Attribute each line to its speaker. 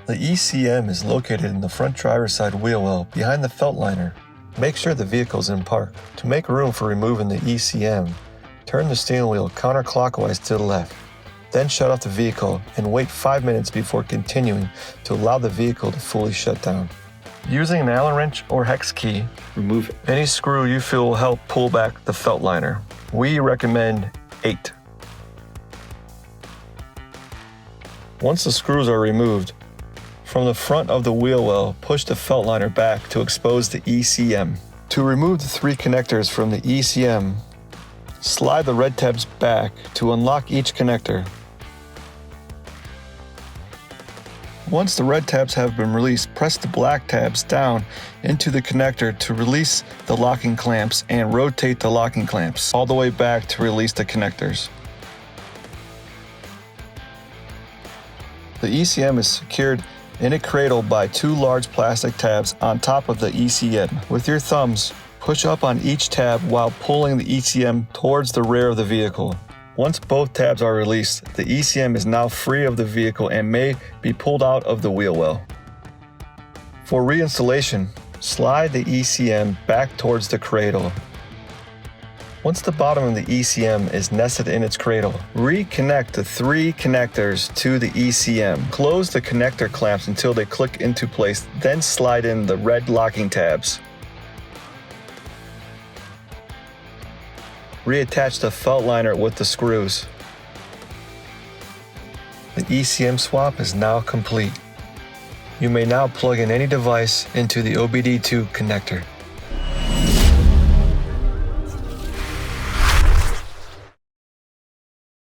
Speaker 1: The ECM is located in the front driver's side wheel well behind the felt liner. Make sure the vehicle is in park. To make room for removing the ECM, turn the steering wheel counterclockwise to the left. Then shut off the vehicle and wait 5 minutes before continuing to allow the vehicle to fully shut down. Using an Allen wrench or hex key, remove any screw you feel will help pull back the felt liner. We recommend 8. Once the screws are removed, from the front of the wheel well, push the felt liner back to expose the ECM. To remove the 3 connectors from the ECM, slide the red tabs back to unlock each connector. Once the red tabs have been released, press the black tabs down into the connector to release the locking clamps and rotate the locking clamps all the way back to release the connectors. The ECM is secured in a cradle by 2 large plastic tabs on top of the ECM. With your thumbs, push up on each tab while pulling the ECM towards the rear of the vehicle. Once both tabs are released, the ECM is now free of the vehicle and may be pulled out of the wheel well. For reinstallation, slide the ECM back towards the cradle. Once the bottom of the ECM is nested in its cradle, reconnect the 3 connectors to the ECM. Close the connector clamps until they click into place, then slide in the red locking tabs. Reattach the felt liner with the screws. The ECM swap is now complete. You may now plug in any device into the OBD2 connector.